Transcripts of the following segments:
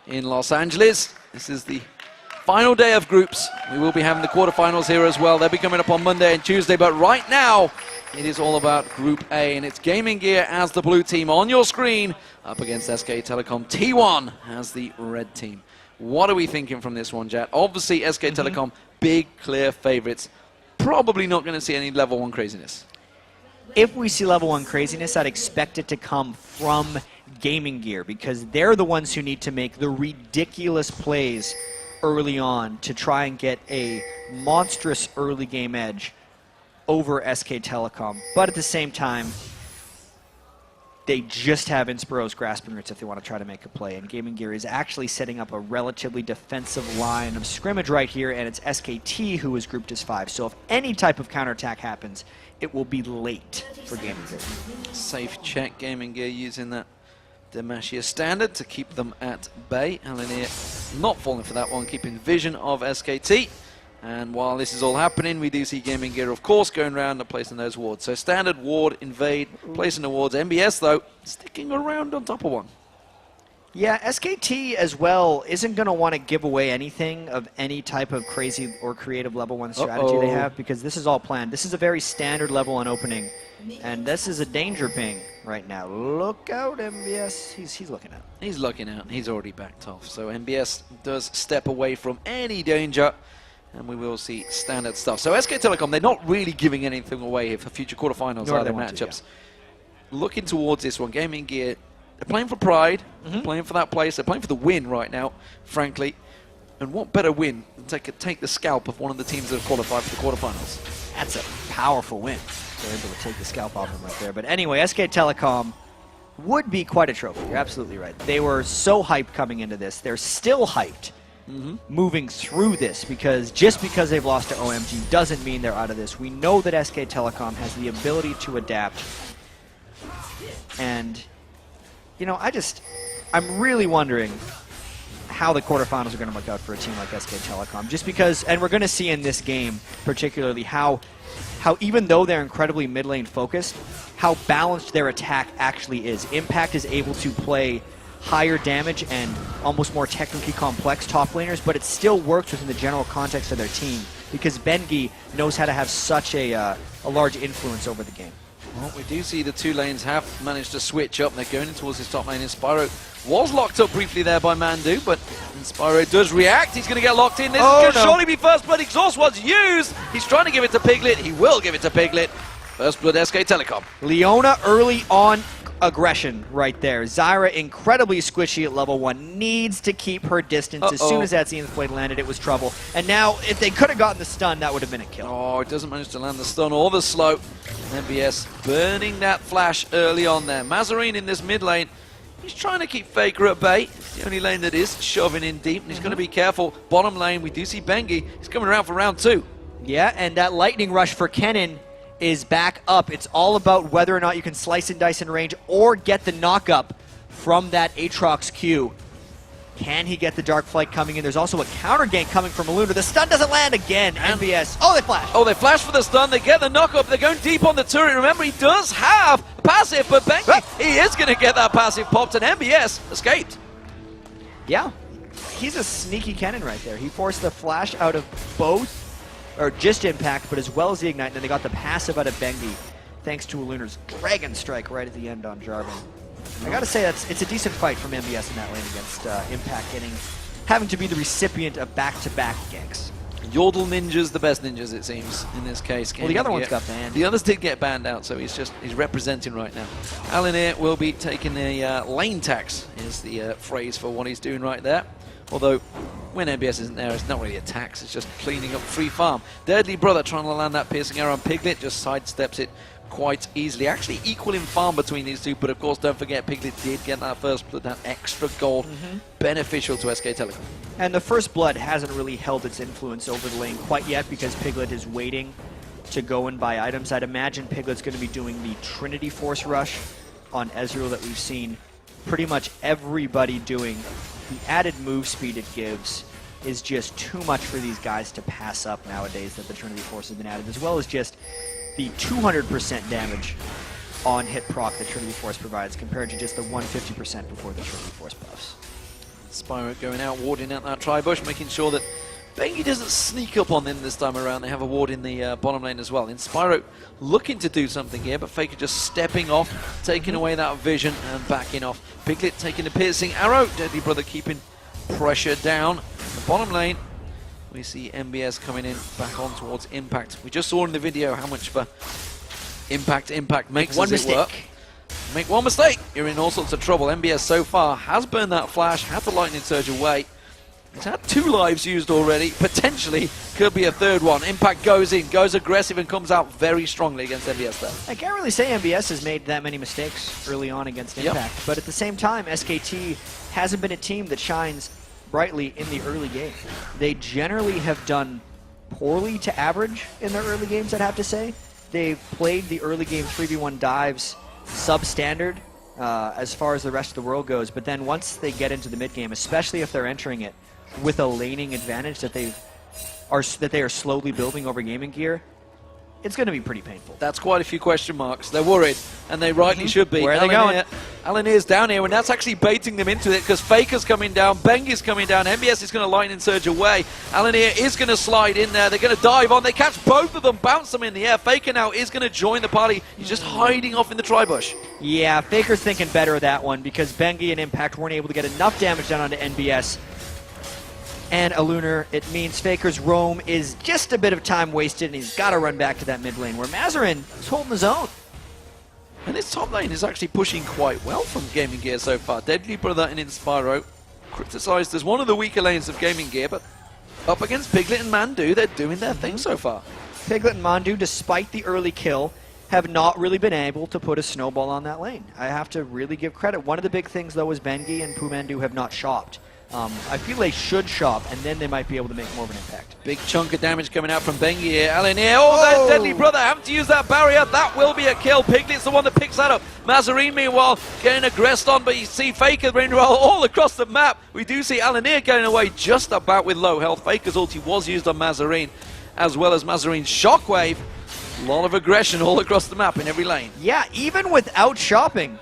in Los Angeles. This is the final day of groups. We will be having the quarterfinals here as well. They'll be coming up on Monday and Tuesday, but right now it is all about Group A, and it's Gaming Gear as the blue team on your screen up against SKT Telecom T1 as the red team. What are we thinking from this one, Jat? Obviously, SKT Telecom, big, clear favorites. Probably not going to see any level 1 craziness. If we see level 1 craziness, I'd expect it to come from Gaming Gear, because they're the ones who need to make the ridiculous plays early on to try and get a monstrous early game edge over SK Telecom. But at the same time, they just have Inspiro's grasping roots if they want to try to make a play. And Gaming Gear is actually setting up a relatively defensive line of scrimmage right here, and it's SKT who is grouped as 5. So if any type of counterattack happens, it will be late for Gaming Gear. Safe check, Gaming Gear using that Demacia standard to keep them at bay. Alinir not falling for that one, keeping vision of SKT. And while this is all happening, we do see Gaming Gear, of course, going around and placing those wards. So standard, ward, invade, placing the wards. MBS, though, sticking around on top of one. Yeah, SKT as well isn't going to want to give away anything of any type of crazy or creative level 1 strategy they have, because this is all planned. This is a very standard level 1 opening, and this is a danger ping right now. Look out, MBS. He's looking out. He's looking out. He's already backed off. So MBS does step away from any danger, and we will see standard stuff. So SK Telecom, they're not really giving anything away here for future quarterfinals or other matchups. Yeah. Looking towards this one, Gaming Gear, they're playing for pride, playing for that place. They're playing for the win right now, frankly. And what better win than take the scalp of one of the teams that have qualified for the quarterfinals? That's a powerful win. They're able to take the scalp off them right there. But anyway, SK Telecom would be quite a trophy. You're absolutely right. They were so hyped coming into this. They're still hyped moving through this, because just because they've lost to OMG doesn't mean they're out of this. We know that SK Telecom has the ability to adapt. And, you know, I'm really wondering how the quarterfinals are going to look out for a team like SK Telecom. Just because, and we're going to see in this game particularly how even though they're incredibly mid lane focused, how balanced their attack actually is. Impact is able to play higher damage and almost more technically complex top laners, but it still works within the general context of their team, because Bengi knows how to have such a large influence over the game. Well, we do see the two lanes have managed to switch up. They're going in towards his top lane. Inspiro was locked up briefly there by Mandu, but Inspiro does react. He's going to get locked in. This is going to surely be First Blood. Exhaust was used. He's trying to give it to Piglet. He will give it to Piglet. First Blood SK Telecom. Leona early on aggression right there. Zyra incredibly squishy at level 1. Needs to keep her distance. As soon as that Zenith Blade landed, it was trouble. And now, if they could have gotten the stun, that would have been a kill. Oh, it doesn't manage to land the stun or the slow. MBS burning that flash early on there. Mazarine in this mid lane. He's trying to keep Faker at bay. It's the only lane that is shoving in deep, and he's going to be careful. Bottom lane, we do see Bengi. He's coming around for round 2. Yeah, and that lightning rush for Kennen is back up. It's all about whether or not you can slice and dice in range or get the knock-up from that Aatrox Q. Can he get the Dark Flight coming in? There's also a counter gank coming from Luna. The stun doesn't land again. MBS. Oh, they flash. Oh, they flash for the stun. They get the knock-up. They're going deep on the turret. Remember, he does have a passive, but Bengi, he is going to get that passive popped, and MBS escaped. Yeah, he's a sneaky Kennen right there. He forced the flash out of both, or just Impact, but as well as the Ignite, and then they got the passive out of Bengi, thanks to Luna's Dragon Strike right at the end on Jarvan. I gotta say, it's a decent fight from MBS in that lane against Impact, having to be the recipient of back-to-back ganks. Yordle Ninja's the best ninjas, it seems, in this case. Well, the other ones got banned. The others did get banned out, so he's representing right now. Alinir will be taking a lane tax, is the phrase for what he's doing right there. Although, when MBS isn't there, it's not really a tax, it's just cleaning up free farm. Deadly Brother trying to land that piercing arrow on Piglet, just sidesteps it quite easily. Actually equal in farm between these two, but of course don't forget Piglet did get that first blood, that extra gold, beneficial to SK Telecom. And the first blood hasn't really held its influence over the lane quite yet, because Piglet is waiting to go and buy items. I'd imagine Piglet's going to be doing the Trinity Force rush on Ezreal that we've seen pretty much everybody doing. The added move speed it gives is just too much for these guys to pass up nowadays that the Trinity Force has been added, as well as just the 200% damage on hit proc that Trinity Force provides compared to just the 150% before the Trinity Force buffs. Spyro going out, warding out that tri-bush, making sure that Bengi doesn't sneak up on them this time around. They have a ward in the bottom lane as well. Spyro looking to do something here, but Faker just stepping off, taking away that vision and backing off. Piglet taking the piercing arrow. Deadly Brother keeping pressure down. The bottom lane, we see MBS coming in back on towards Impact. We just saw in the video how much of a Impact makes one as it mistake. were. Make one mistake, you're in all sorts of trouble. MBS so far has burned that flash, had the lightning surge away. He's had 2 lives used already, potentially could be a 3rd one. Impact goes in, goes aggressive and comes out very strongly against MBS there. I can't really say MBS has made that many mistakes early on against Impact, but at the same time, SKT hasn't been a team that shines brightly in the early game. They generally have done poorly to average in their early games, I'd have to say. They've played the early game 3v1 dives substandard as far as the rest of the world goes, but then once they get into the mid game, especially if they're entering it with a laning advantage that they are slowly building over gaming gear, it's going to be pretty painful. That's quite a few question marks. They're worried, and they rightly should be. Where are they going? Alanir's down here, and that's actually baiting them into it because Faker's coming down, Bengi's coming down, MBS is going to lightning surge away. Alanir is going to slide in there. They're going to dive on. They catch both of them, bounce them in the air. Faker now is going to join the party. He's just hiding off in the tri-bush. Yeah, Faker's thinking better of that one because Bengi and Impact weren't able to get enough damage down onto NBS and a Lunar. It means Faker's roam is just a bit of time wasted, and he's got to run back to that mid lane where Mazarin is holding his own. And this top lane is actually pushing quite well from Gaming Gear so far. Deadly Brother and Inspiro criticized as one of the weaker lanes of Gaming Gear, but up against Piglet and Mandu, they're doing their thing so far. Piglet and Mandu, despite the early kill, have not really been able to put a snowball on that lane. I have to really give credit. One of the big things, though, is Bengi and Pumandu have not shopped. I feel they should shop, and then they might be able to make more of an impact. Big chunk of damage coming out from Bengi here. Alanir, that Deadly Brother having to use that barrier. That will be a kill. Piglet's the one that picks that up. Mazarin, meanwhile, getting aggressed on, but you see Faker running all across the map. We do see Alanir getting away just about with low health. Faker's ulti was used on Mazarin, as well as Mazarin's shockwave. A lot of aggression all across the map in every lane. Yeah, even without shopping,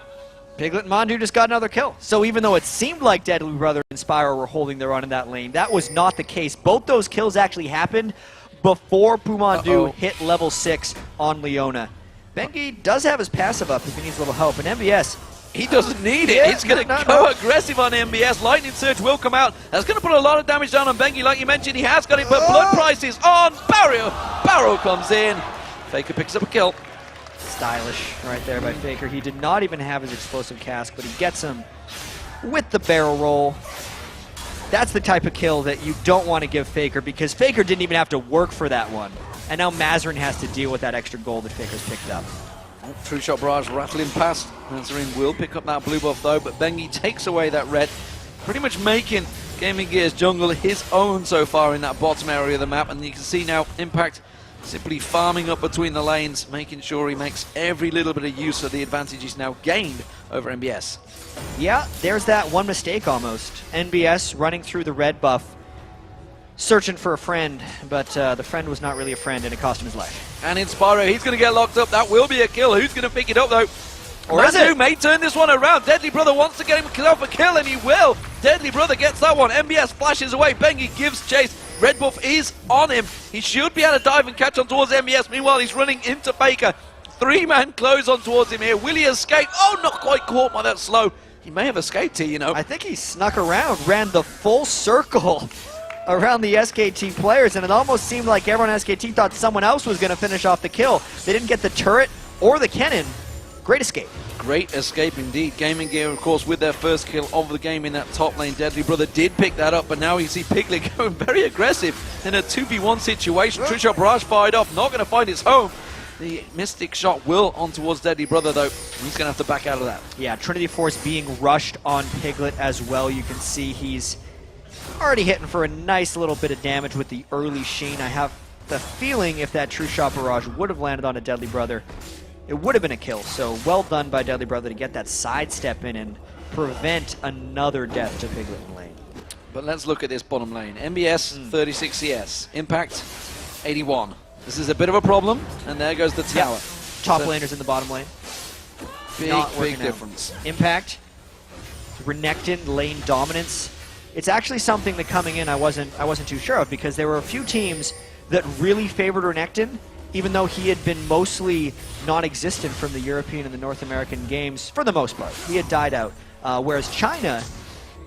Piglet and Mandu just got another kill. So even though it seemed like Deadly Brother and Spyro were holding their own in that lane, that was not the case. Both those kills actually happened before Pumandu hit level 6 on Leona. Bengi does have his passive up if he needs a little help, and MBS, he doesn't need it. He's going to go aggressive on MBS. Lightning Surge will come out. That's going to put a lot of damage down on Bengi. Like you mentioned, he has got it, but Blood Price is on. Barrow comes in. Faker picks up a kill. Stylish right there by Faker. He did not even have his explosive cask, but he gets him with the barrel roll. That's the type of kill that you don't want to give Faker, because Faker didn't even have to work for that one. And now Mazarin has to deal with that extra gold that Faker's picked up. True Shot Barrage rattling past. Mazarin will pick up that blue buff though, but Bengi takes away that red, pretty much making Gaming Gear's jungle his own so far in that bottom area of the map. And you can see now Impact simply farming up between the lanes, making sure he makes every little bit of use of the advantage he's now gained over MBS. Yeah, there's that one mistake almost. NBS running through the red buff, searching for a friend, but the friend was not really a friend, and it cost him his life. And Inspiro, he's going to get locked up. That will be a kill. Who's going to pick it up though? Or is it? May turn this one around. Deadly Brother wants to get him off a kill, and he will. Deadly Brother gets that one. MBS flashes away. Bengi gives chase. Red buff is on him. He should be able to dive and catch on towards MBS. Meanwhile, he's running into Faker. 3-man close on towards him here. Will he escape? Oh, not quite caught by that slow. He may have escaped here, you know. I think he snuck around, ran the full circle around the SKT players, and it almost seemed like everyone on SKT thought someone else was going to finish off the kill. They didn't get the turret or the cannon. Great escape. Great escape indeed. Gaming Gear, of course, with their first kill of the game in that top lane. Deadly Brother did pick that up, but now you see Piglet going very aggressive in a 2v1 situation. True Shot Barrage fired off, not going to find his home. The Mystic Shot will on towards Deadly Brother, though. He's going to have to back out of that. Yeah, Trinity Force being rushed on Piglet as well. You can see he's already hitting for a nice little bit of damage with the early Sheen. I have the feeling if that True Shot Barrage would have landed on a Deadly Brother, it would have been a kill. So well done by Deadly Brother to get that sidestep in and prevent another death to Piglet in lane. But let's look at this bottom lane. MBS, 36 CS. Impact, 81. This is a bit of a problem, and there goes the tower. Yep. Top laners in the bottom lane. Big difference. Impact, Renekton, lane dominance. it's actually something that coming in I wasn't too sure of, because there were a few teams that really favored Renekton, even though he had been mostly non-existent from the European and the North American games for the most part. He had died out. Whereas China,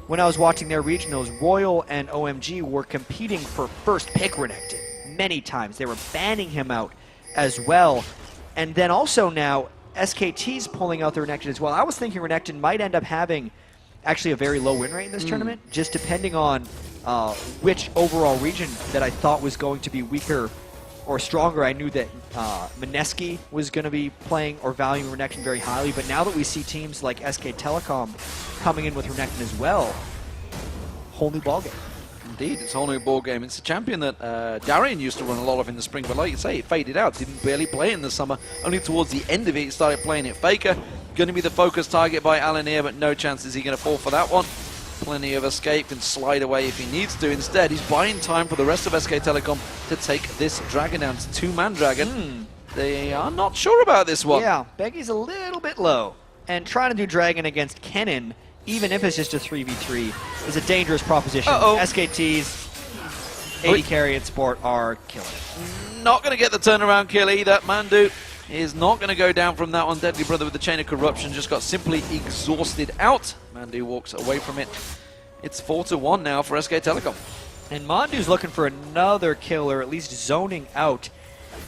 when I was watching their regionals, Royal and OMG were competing for first pick Renekton many times. They were banning him out as well. And then also now, SKT's pulling out the Renekton as well. I was thinking Renekton might end up having actually a very low win rate in this tournament, just depending on which overall region that I thought was going to be weaker or stronger. I knew that Mineski was going to be playing or valuing Renekton very highly, but now that we see teams like SK Telecom coming in with Renekton as well, whole new ballgame. Indeed, it's a whole new ball game. It's a champion that Darian used to run a lot of in the spring, but like you say, it faded out. Didn't barely play in the summer. Only towards the end of it, he started playing it. Faker, going to be the focus target by Alinir, but no chance is he going to fall for that one. Plenty of escape, can slide away if he needs to. Instead, he's buying time for the rest of SK Telecom to take this dragon down. It's a two-man dragon. They are not sure about this one. Yeah, Beggy's a little bit low. And trying to do dragon against Kennen, even if it's just a 3v3, is a dangerous proposition. SKT's AD carry and support are killing it. Not going to get the turnaround kill either. Mandu is not going to go down from that one. Deadly Brother with the Chain of Corruption just got simply exhausted out. Mandu walks away from it. It's 4-1 now for SK Telecom. And Mandu's looking for another kill, or at least zoning out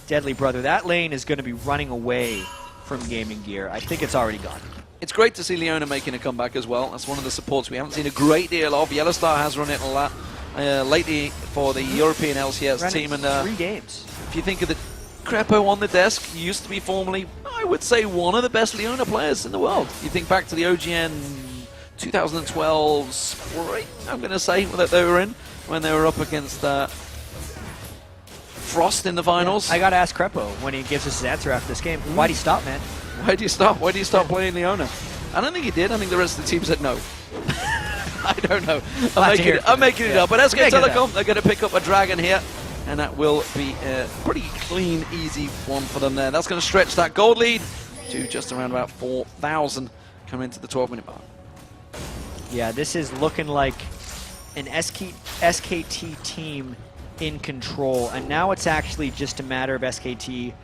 Deadly Brother. That lane is going to be running away from Gaming Gear. I think it's already gone. It's great to see Leona making a comeback as well. That's one of the supports we haven't seen a great deal of. Yellowstar has run it a lot lately for the European LCS team. And 3 games. If you think of the Crepo on the desk, used to be formerly, I would say, one of the best Leona players in the world. You think back to the OGN 2012 spring, I'm going to say, that they were in, when they were up against Frost in the finals. Yeah. I got to ask Crepo when he gives us his answer after this game. Why'd he stop, man? Why do you stop? Why do you stop playing Leona? I don't think he did. I think the rest of the team said no. I don't know. I'm making it up. But SK Telecom, they're going to pick up a dragon here. And that will be a pretty clean, easy one for them there. That's going to stretch that gold lead to just around about 4,000 coming into the 12-minute mark. Yeah, this is looking like an SKT team in control. And now it's actually just a matter of SKT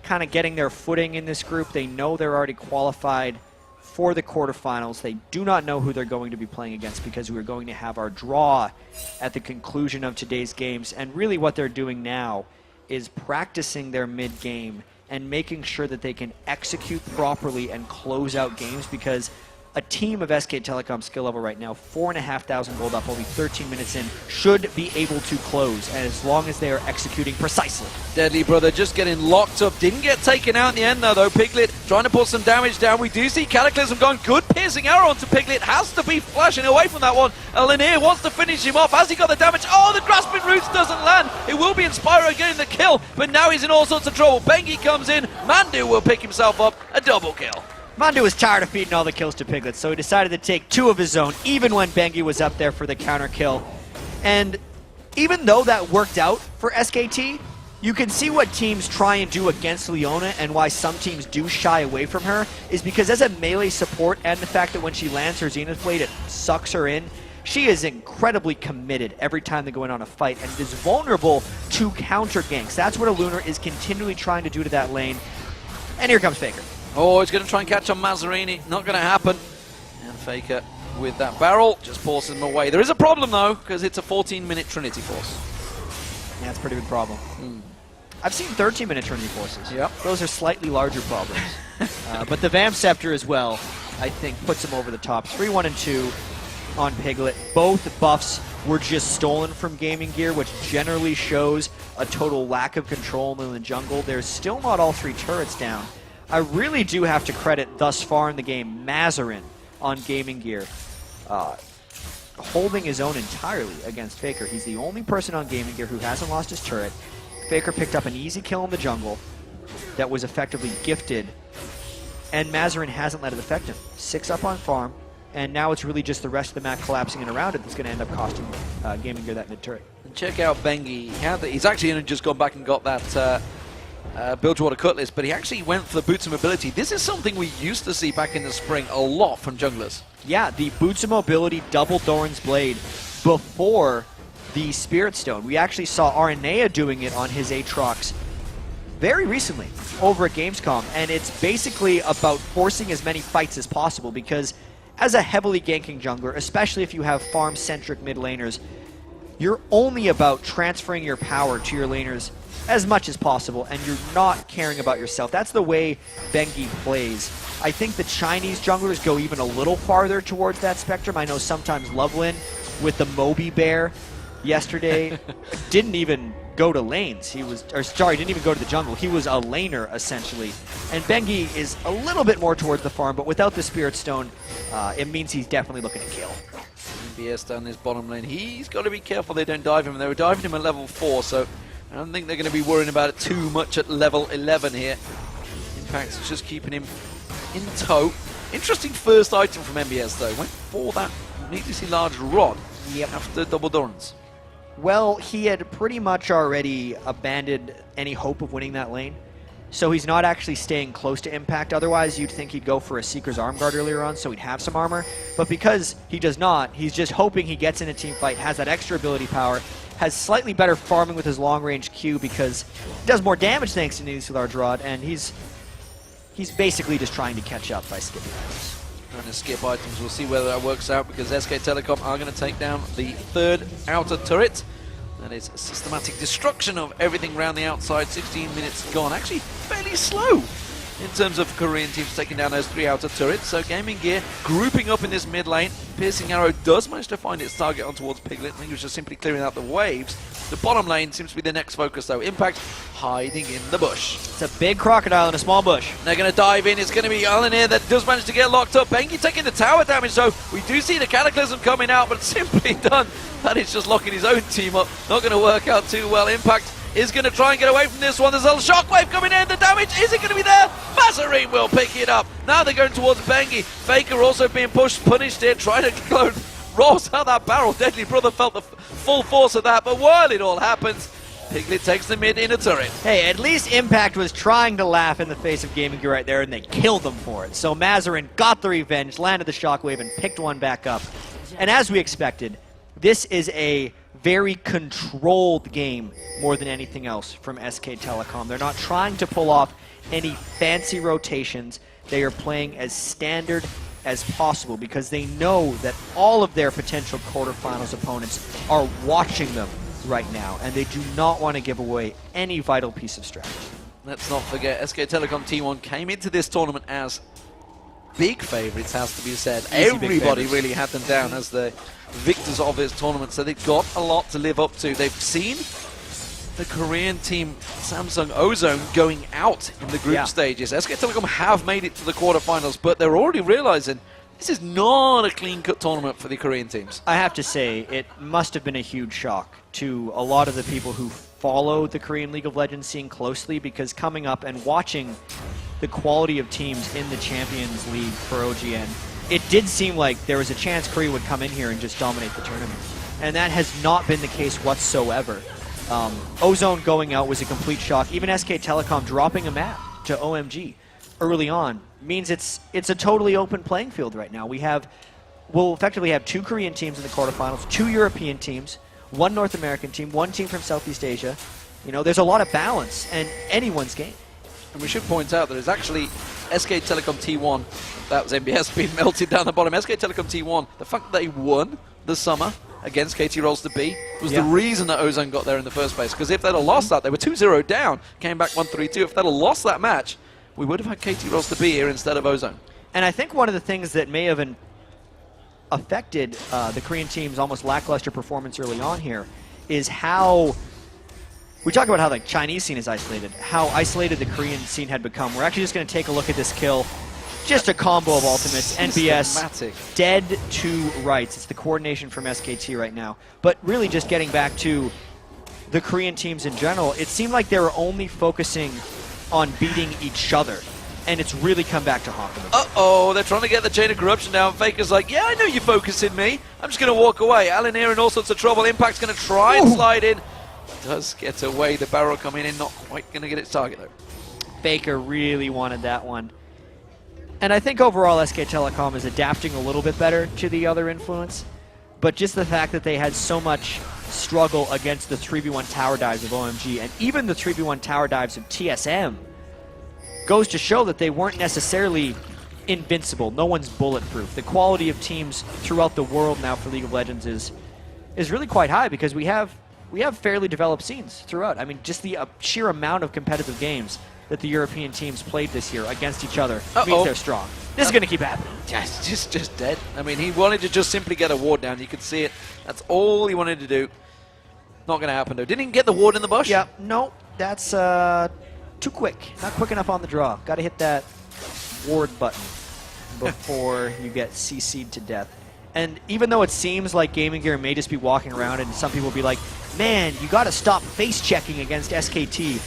kind of getting their footing in this group. They know they're already qualified for the quarterfinals. They do not know who they're going to be playing against, because we're going to have our draw at the conclusion of today's games. And really what they're doing now is practicing their mid-game and making sure that they can execute properly and close out games, because a team of SK Telecom skill level right now, 4,500 gold up, only 13 minutes in, should be able to close, and as long as they are executing precisely. Deadly Brother just getting locked up. Didn't get taken out in the end, though. Piglet trying to put some damage down. We do see Cataclysm going. Good piercing arrow onto Piglet. Has to be flashing away from that one. Linear wants to finish him off. Has he got the damage? Oh, the Grasping Roots doesn't land. It will be Inspiro getting the kill, but now he's in all sorts of trouble. Bengi comes in. Mandu will pick himself up. A double kill. Mandu was tired of feeding all the kills to Piglet, so he decided to take 2 of his own, even when Bengi was up there for the counter kill. And even though that worked out for SKT, you can see what teams try and do against Leona, and why some teams do shy away from her, is because as a melee support, and the fact that when she lands her Zenith Blade, it sucks her in, she is incredibly committed every time they go in on a fight, and is vulnerable to counter ganks. That's what a Lunar is continually trying to do to that lane. And here comes Faker. Oh, he's going to try and catch on Mazzarini. Not going to happen. And Faker with that barrel just forces him away. There is a problem, though, because it's a 14-minute Trinity Force. Yeah, that's a pretty big problem. I've seen 13-minute Trinity Forces. Yep. Those are slightly larger problems. But the Vamp Scepter as well, I think, puts him over the top. 3-1 and 2 on Piglet. Both buffs were just stolen from Gaming Gear, which generally shows a total lack of control in the jungle. There's still not all 3 turrets down. I really do have to credit, thus far in the game, Mazzarin on Gaming Gear, holding his own entirely against Faker. He's the only person on Gaming Gear who hasn't lost his turret. Faker picked up an easy kill in the jungle that was effectively gifted, and Mazzarin hasn't let it affect him. 6 up on farm, and now it's really just the rest of the map collapsing in around it that's going to end up costing Gaming Gear that mid-turret. Check out Bengi. He's actually just gone back and got that Bilgewater Cutlass, but he actually went for the Boots of Mobility. This is something we used to see back in the spring a lot from junglers. Yeah, the Boots of Mobility double Thorn's Blade before the Spirit Stone. We actually saw Aranea doing it on his Aatrox very recently over at Gamescom, and it's basically about forcing as many fights as possible, because as a heavily ganking jungler, especially if you have farm-centric mid laners, you're only about transferring your power to your laners as much as possible, and you're not caring about yourself. That's the way Bengi plays. I think the Chinese junglers go even a little farther towards that spectrum. I know sometimes Lovelin with the Moby Bear yesterday didn't even go to lanes. Didn't even go to the jungle. He was a laner, essentially. And Bengi is a little bit more towards the farm, but without the Spirit Stone, it means he's definitely looking to kill. BS down this bottom lane. He's got to be careful they don't dive him. They were diving him at level 4, so I don't think they're going to be worrying about it too much at level 11 here. Impact's just keeping him in tow. Interesting first item from MBS, though. Went for that needlessly large rod after double Dorans. Well, he had pretty much already abandoned any hope of winning that lane, so he's not actually staying close to Impact. Otherwise, you'd think he'd go for a Seeker's Arm Guard earlier on, so he'd have some armor. But because he does not, he's just hoping he gets in a team fight, has that extra ability power, has slightly better farming with his long-range Q because he does more damage thanks to Needlessly Large Rod, and he's basically just trying to catch up by skipping items. Trying to skip items. We'll see whether that works out, because SK Telecom are going to take down the third outer turret. That is systematic destruction of everything around the outside. 16 minutes gone. Actually, fairly slow in terms of Korean teams taking down those 3 outer turrets. So Gaming Gear grouping up in this mid lane. Piercing Arrow does manage to find its target on towards Piglet. I think he was just simply clearing out the waves. The bottom lane seems to be the next focus, though. Impact hiding in the bush. It's a big crocodile in a small bush. They're going to dive in. It's going to be Alan here that does manage to get locked up. Bengi taking the tower damage, so we do see the Cataclysm coming out, but simply done. That is just locking his own team up. Not going to work out too well. Impact is going to try and get away from this one. There's a shockwave coming in. The damage, is it going to be there? Mazarine will pick it up. Now they're going towards Bengi. Faker also being pushed, punished here, trying to clone Ross out that barrel. Deadly Brother felt the full force of that, but while it all happens, Piglet takes the mid inner turret. Hey, at least Impact was trying to laugh in the face of Gaming Gear right there, and they killed them for it. So Mazarine got the revenge, landed the shockwave, and picked one back up. And as we expected, this is a very controlled game more than anything else from SK Telecom. They're not trying to pull off any fancy rotations. They are playing as standard as possible because they know that all of their potential quarterfinals opponents are watching them right now, and they do not want to give away any vital piece of strategy. Let's not forget, SK Telecom T1 came into this tournament as big favourites, has to be said. Everybody really had them down as the victors of this tournament, so they've got a lot to live up to. They've seen the Korean team Samsung Ozone going out in the group stages. SK Telecom have made it to the quarterfinals, but they're already realizing this is not a clean-cut tournament for the Korean teams. I have to say, it must have been a huge shock to a lot of the people who follow the Korean League of Legends scene closely, because coming up and watching the quality of teams in the Champions League for OGN, it did seem like there was a chance Korea would come in here and just dominate the tournament. And that has not been the case whatsoever. Ozone going out was a complete shock. Even SK Telecom dropping a map to OMG early on means it's a totally open playing field right now. We'll effectively have 2 Korean teams in the quarterfinals, 2 European teams, 1 North American team, 1 team from Southeast Asia. You know, there's a lot of balance and anyone's game. And we should point out that it's actually SK Telecom T1, that was MBS being melted down the bottom. SK Telecom T1, the fact that they won the summer against KT Rolls to B was the reason that Ozone got there in the first place. Because if they'd have lost that, they were 2-0 down, came back 1-3-2. If they'd have lost that match, we would have had KT Rolls to B here instead of Ozone. And I think one of the things that may have affected the Korean team's almost lackluster performance early on here is how we talk about how the Chinese scene is isolated, how isolated the Korean scene had become. We're actually just going to take a look at this kill. Just a combo of ultimates. NBS dead to rights. It's the coordination from SKT right now. But really just getting back to the Korean teams in general, it seemed like they were only focusing on beating each other. And it's really come back to haunt them. Uh-oh, they're trying to get the chain of corruption down. Faker's like, yeah, I know you're focusing me. I'm just going to walk away. Alan here in all sorts of trouble. Impact's going to try and slide in. Does get away. The barrel coming in, not quite going to get its target, though. Faker really wanted that one. And I think overall SK Telecom is adapting a little bit better to the other influence. but just the fact that they had so much struggle against the 3v1 tower dives of OMG and even the 3v1 tower dives of TSM goes to show that they weren't necessarily invincible. No one's bulletproof. The quality of teams throughout the world now for League of Legends is really quite high because we have fairly developed scenes throughout. I mean, just the sheer amount of competitive games that the European teams played this year against each other means they're strong. This is going to keep happening. Yes, just dead. I mean, he wanted to just simply get a ward down. You could see it. That's all he wanted to do. Not going to happen, though. Didn't he get the ward in the bush? Yeah, no, that's too quick. Not quick enough on the draw. Got to hit that ward button before you get CC'd to death. And even though it seems like Gaming Gear may just be walking around and some people will be like, man, you got to stop face-checking against SKT.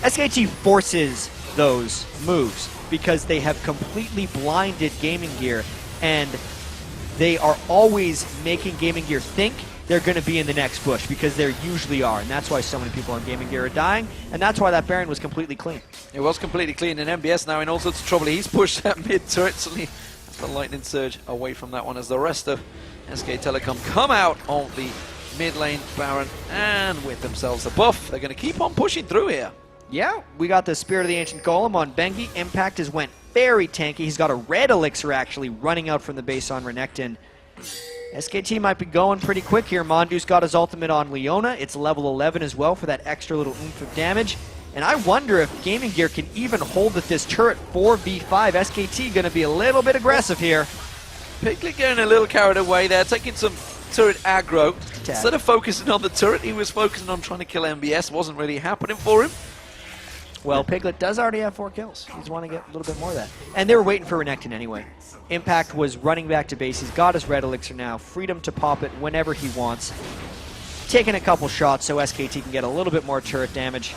SKT forces those moves because they have completely blinded Gaming Gear, and they are always making Gaming Gear think they're going to be in the next bush because they usually are, and that's why so many people on Gaming Gear are dying, and that's why that Baron was completely clean. It was completely clean, and MBS now in all sorts of trouble. He's pushed that mid turret, suddenly the lightning surge away from that one as the rest of SK Telecom come out of the mid lane Baron and with themselves a buff. They're going to keep on pushing through here. Yeah, we got the Spirit of the Ancient Golem on Bengi. Impact has went very tanky. He's got a red elixir actually running out from the base on Renekton. SKT might be going pretty quick here. Mondu's got his ultimate on Leona. It's level 11 as well for that extra little oomph of damage. And I wonder if Gaming Gear can even hold at this turret 4v5. SKT going to be a little bit aggressive here. Piglet getting a little carried away there, taking some turret aggro. Instead of focusing on the turret, he was focusing on trying to kill MBS. Wasn't really happening for him. Well, Piglet does already have 4 kills. He's want to get a little bit more of that. And they were waiting for Renekton anyway. Impact was running back to base. He's got his red elixir now. Freedom to pop it whenever he wants. Taking a couple shots so SKT can get a little bit more turret damage.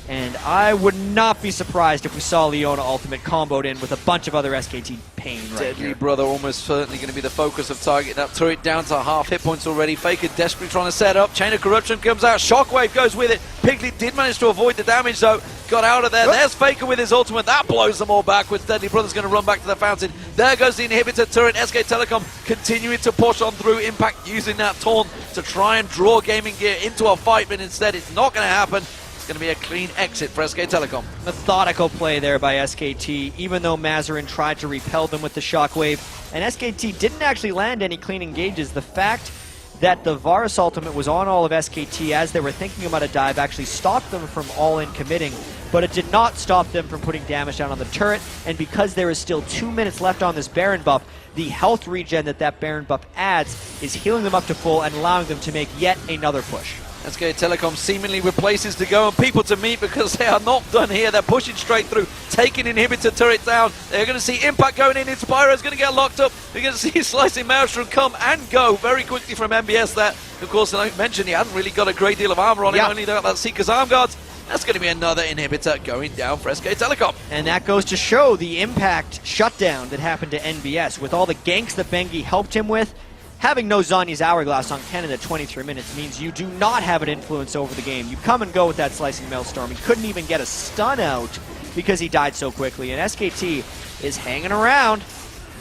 And I would not be surprised if we saw Leona ultimate comboed in with a bunch of other SKT pain right Deadly here. Brother almost certainly going to be the focus of target. That turret down to half hit points already. Faker desperately trying to set up. Chain of Corruption comes out. Shockwave goes with it. Piglet did manage to avoid the damage though. Got out of there. There's Faker with his ultimate. That blows them all backwards. Deadly Brother's going to run back to the fountain. There goes the inhibitor turret. SK Telecom continuing to push on through. Impact using that taunt to try and draw Gaming Gear into a fight, but instead it's not going to happen. It's going to be a clean exit for SK Telecom. Methodical play there by SKT, even though Mazarin tried to repel them with the shockwave. And SKT didn't actually land any clean engages. The fact that the Varus ultimate was on all of SKT as they were thinking about a dive actually stopped them from all-in committing, but it did not stop them from putting damage down on the turret. And because there is still 2 minutes left on this Baron buff, the health regen that Baron buff adds is healing them up to full and allowing them to make yet another push. SK Telecom seemingly with places to go and people to meet because they are not done here. They're pushing straight through, taking inhibitor turret down. They're going to see Impact going in. Inspiro's going to get locked up. They're going to see Slicing Maelstrom come and go very quickly from MBS there. Of course, I mentioned he hadn't really got a great deal of armor on him, only got that Seeker's Arm Guards. That's going to be another inhibitor going down for SK Telecom. And that goes to show the Impact shutdown that happened to NBS. With all the ganks that Bengi helped him with, having no Zanya's Hourglass on Cannon at 23 minutes means you do not have an influence over the game. You come and go with that Slicing Maelstrom. He couldn't even get a stun out because he died so quickly. And SKT is hanging around.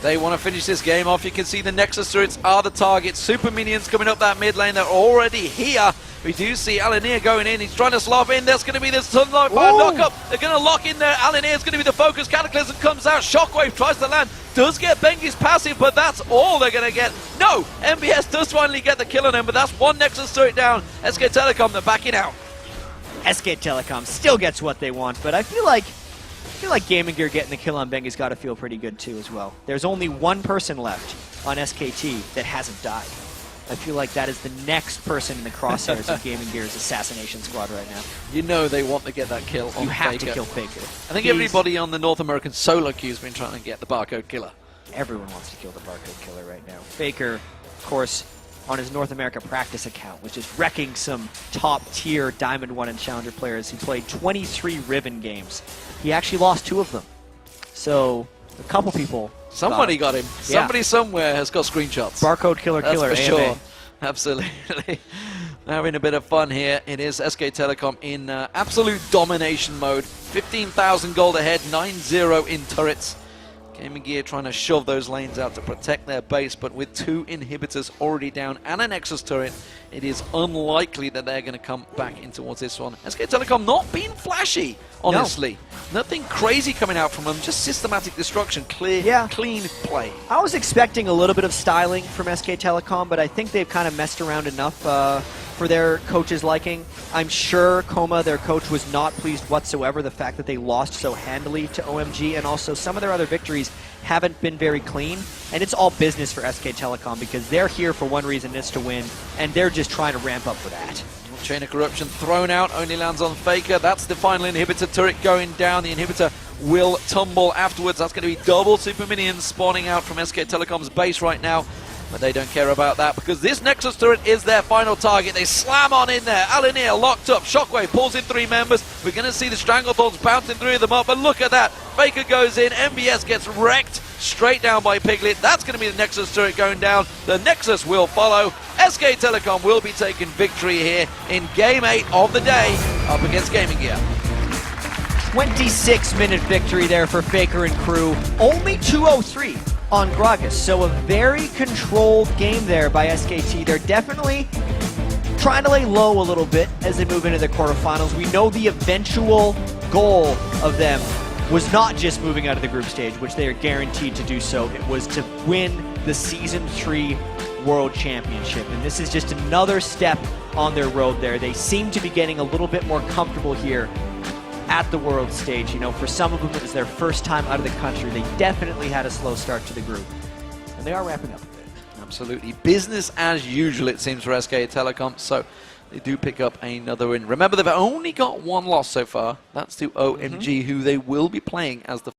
They want to finish this game off. You can see the Nexus turrets are the target. Super minions coming up that mid lane. They're already here. We do see Alinir going in. He's trying to slop in. There's going to be this Sunlight Fire knock-up. They're going to lock in there. Alinir is going to be the focus. Cataclysm comes out. Shockwave tries to land. Does get Bengi's passive, but that's all they're going to get. No! MBS does finally get the kill on him, but that's one Nexus turret down. SK Telecom, they're backing out. SK Telecom still gets what they want, but I feel like Gaming Gear getting the kill on Bengi's got to feel pretty good too as well. There's only one person left on SKT that hasn't died. I feel like that is the next person in the crosshairs of Gaming Gear's assassination squad right now. You know they want to get that kill on Faker. You have to kill Faker. I think everybody on the North American solo queue has been trying to get the barcode killer. Everyone wants to kill the barcode killer right now. Faker, of course, on his North America practice account, which is wrecking some top-tier Diamond 1 and Challenger players. He played 23 Riven games. He actually lost 2 of them. So, a couple people... Somebody got him. Somebody somewhere has got screenshots. Barcode killer, That's killer, for AMA. sure. Absolutely. Having a bit of fun here. It is SK Telecom in absolute domination mode. 15,000 gold ahead, 9-0 in turrets. Gaming Gear trying to shove those lanes out to protect their base, but with 2 inhibitors already down and a Nexus turret, it is unlikely that they're going to come back in towards this one. SK Telecom not being flashy, honestly. No. Nothing crazy coming out from them, just systematic destruction, clean play. I was expecting a little bit of styling from SK Telecom, but I think they've kind of messed around enough for their coach's liking. I'm sure Koma, their coach, was not pleased whatsoever the fact that they lost so handily to OMG, and also some of their other victories haven't been very clean, and it's all business for SK Telecom because they're here for one reason, it's to win, and they're just trying to ramp up for that. Chain of Corruption thrown out, only lands on Faker. That's the final inhibitor turret going down. The inhibitor will tumble afterwards. That's going to be double super minions spawning out from SK Telecom's base right now. But they don't care about that because this Nexus turret is their final target. They slam on in there. Alinir locked up. Shockwave pulls in 3 members. We're going to see the Stranglethorns bouncing 3 of them up. But look at that. Faker goes in. MBS gets wrecked straight down by Piglet. That's going to be the Nexus turret going down. The Nexus will follow. SK Telecom will be taking victory here in Game 8 of the day up against Gaming Gear. 26-minute victory there for Faker and crew. Only 203 on Gragas, so a very controlled game there by SKT. They're definitely trying to lay low a little bit as they move into the quarterfinals. We know the eventual goal of them was not just moving out of the group stage, which they are guaranteed to do so. It was to win the Season 3 World Championship, and this is just another step on their road there. They seem to be getting a little bit more comfortable here at the world stage. You know, for some of them it was their first time out of the country. They definitely had a slow start to the group, and they are ramping up a bit. Absolutely. Business as usual, it seems, for SK Telecom, so they do pick up another win. Remember, they've only got 1 loss so far. That's to OMG, who they will be playing as the